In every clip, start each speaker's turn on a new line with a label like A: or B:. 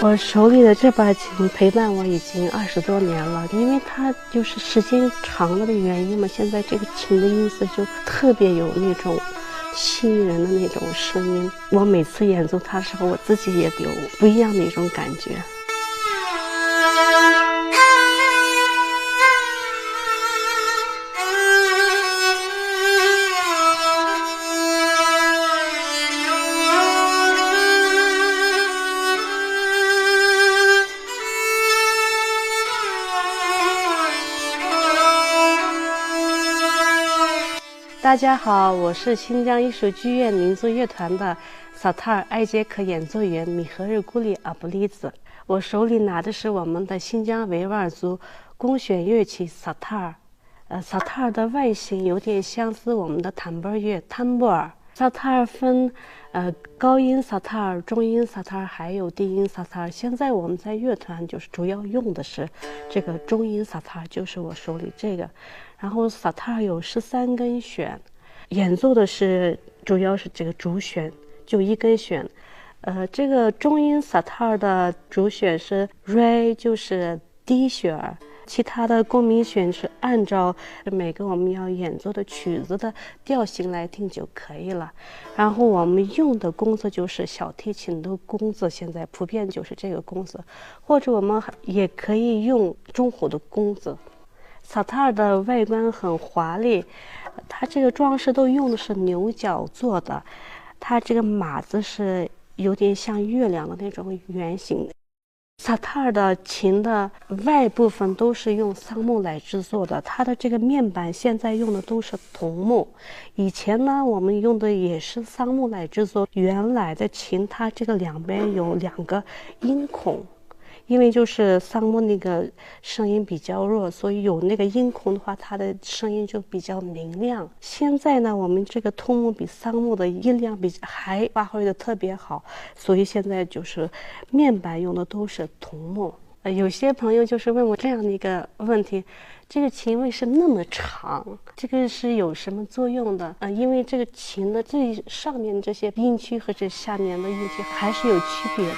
A: 我手里的这把琴陪伴我已经20多年了，因为它就是时间长了的原因嘛，现在这个琴的音色就特别有那种吸引人的那种声音。我每次演奏它的时候，我自己也有不一样的一种感觉。大家好，我是新疆艺术剧院民族乐团的萨塔尔艾杰克演奏员米赫日古里阿布利兹。我手里拿的是我们的新疆维吾尔族弓弦乐器萨塔尔。萨塔尔的外形有点相似我们的坦布乐坦布尔。萨塔尔分高音萨塔尔、中音萨塔尔还有低音萨塔尔。现在我们在乐团就是主要用的是这个中音萨塔尔，就是我手里这个。然后萨塔尔有13根弦，演奏的是主要是这个主弦，就1根弦。这个中音萨塔尔的主弦是 re， 就是低弦，其他的共鸣弦是按照每个我们要演奏的曲子的调性来听就可以了。然后我们用的弓子就是小提琴的弓子，现在普遍就是这个弓子，或者我们也可以用中胡的弓子。萨塔尔的外观很华丽，它这个装饰都用的是牛角做的，它这个马子是有点像月亮的那种圆形。萨塔尔的琴的外部分都是用桑木来制作的，它的这个面板现在用的都是桐木，以前呢我们用的也是桑木来制作。原来的琴它这个两边有2个音孔，因为就是桑木那个声音比较弱，所以有那个音孔的话，它的声音就比较明亮。现在呢，我们这个桐木比桑木的音量还发挥的特别好，所以现在就是面板用的都是桐木。有些朋友就是问我这样的一个问题：这个琴为什么那么长？这个是有什么作用的？因为这个琴的最上面这些音区和这下面的音区还是有区别的。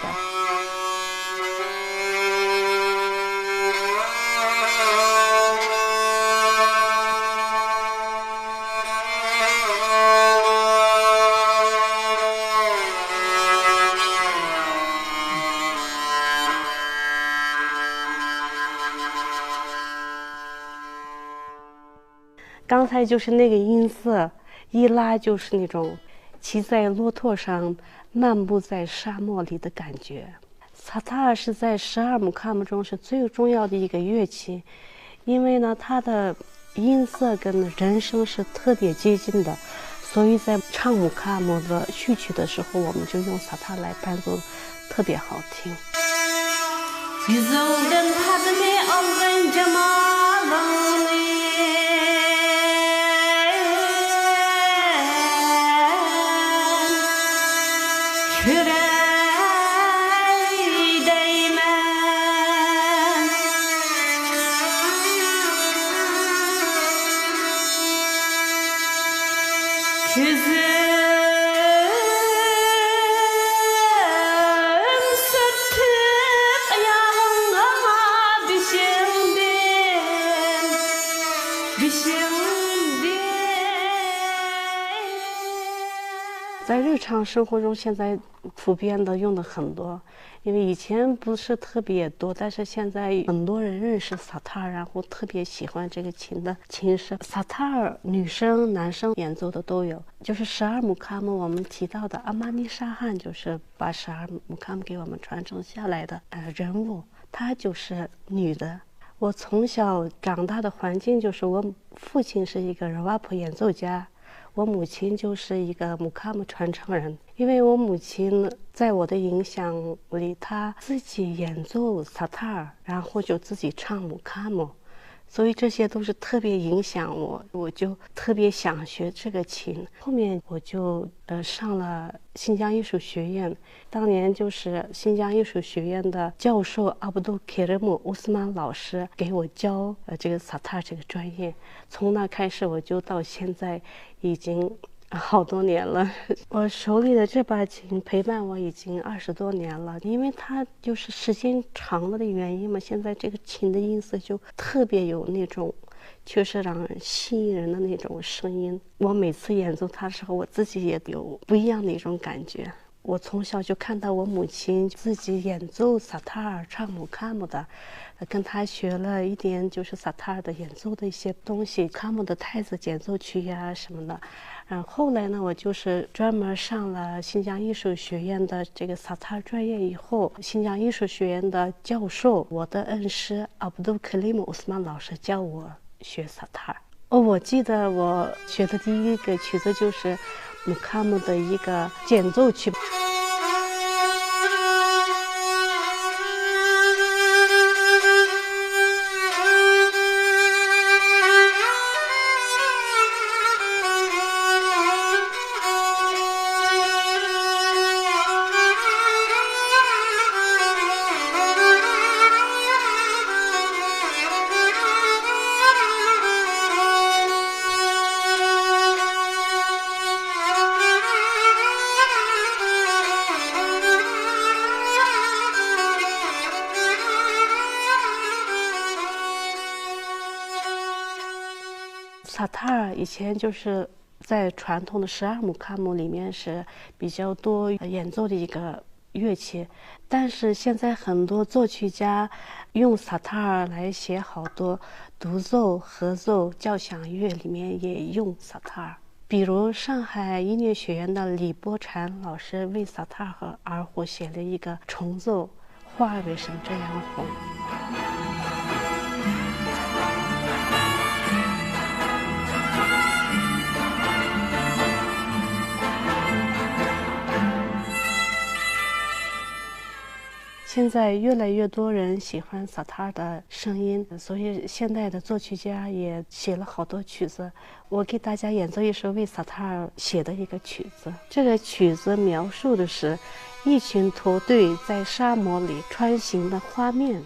A: 刚才就是那个音色，一拉就是那种骑在骆驼上漫步在沙漠里的感觉。萨塔尔是在12木卡姆中是最重要的一个乐器，因为呢它的音色跟人声是特别接近的，所以在唱木卡姆的序曲的时候，我们就用萨塔尔来伴奏，特别好听。在日常生活中，现在普遍的用的很多，因为以前不是特别多，但是现在很多人认识萨塔尔，然后特别喜欢这个琴的琴声。萨塔尔女生、男生演奏的都有。就是12木卡姆我们提到的阿玛尼沙汗，就是把12木卡姆给我们传承下来的人物，她就是女的。我从小长大的环境就是我父亲是一个热瓦普演奏家，我母亲就是一个木卡姆传承人。因为我母亲在我的影响里，她自己演奏萨塔尔，然后就自己唱木卡姆，所以这些都是特别影响我，我就特别想学这个琴。后面我就上了新疆艺术学院，当年就是新疆艺术学院的教授阿卜杜凯勒姆乌斯曼老师给我教这个萨塔尔这个专业。从那开始，我就到现在已经好多年了。我手里的这把琴陪伴我已经20多年了，因为它就是时间长了的原因嘛，现在这个琴的音色就特别有那种就是让人吸引人的那种声音。我每次演奏它的时候，我自己也有不一样的一种感觉。我从小就看到我母亲自己演奏萨塔尔、唱姆卡姆的，跟她学了一点就是萨塔尔的演奏的一些东西，卡姆的太子简奏曲呀什么的。后来呢，我就是专门上了新疆艺术学院的这个萨塔尔专业以后，新疆艺术学院的教授，我的恩师阿卜杜克里姆·乌斯曼老师教我学萨塔尔。我记得我学的第一个曲子就是姆卡姆的一个简奏曲。萨塔尔以前就是在传统的12姆卡姆里面是比较多演奏的一个乐器，但是现在很多作曲家用萨塔尔来写好多独奏、合奏、交响乐里面也用萨塔尔。比如上海音乐学院的李波禅老师为萨塔尔和二胡写了一个重奏《花儿为什么这样红》。现在越来越多人喜欢萨塔尔的声音，所以现代的作曲家也写了好多曲子。我给大家演奏一首为萨塔尔写的一个曲子。这个曲子描述的是一群驼队在沙漠里穿行的画面。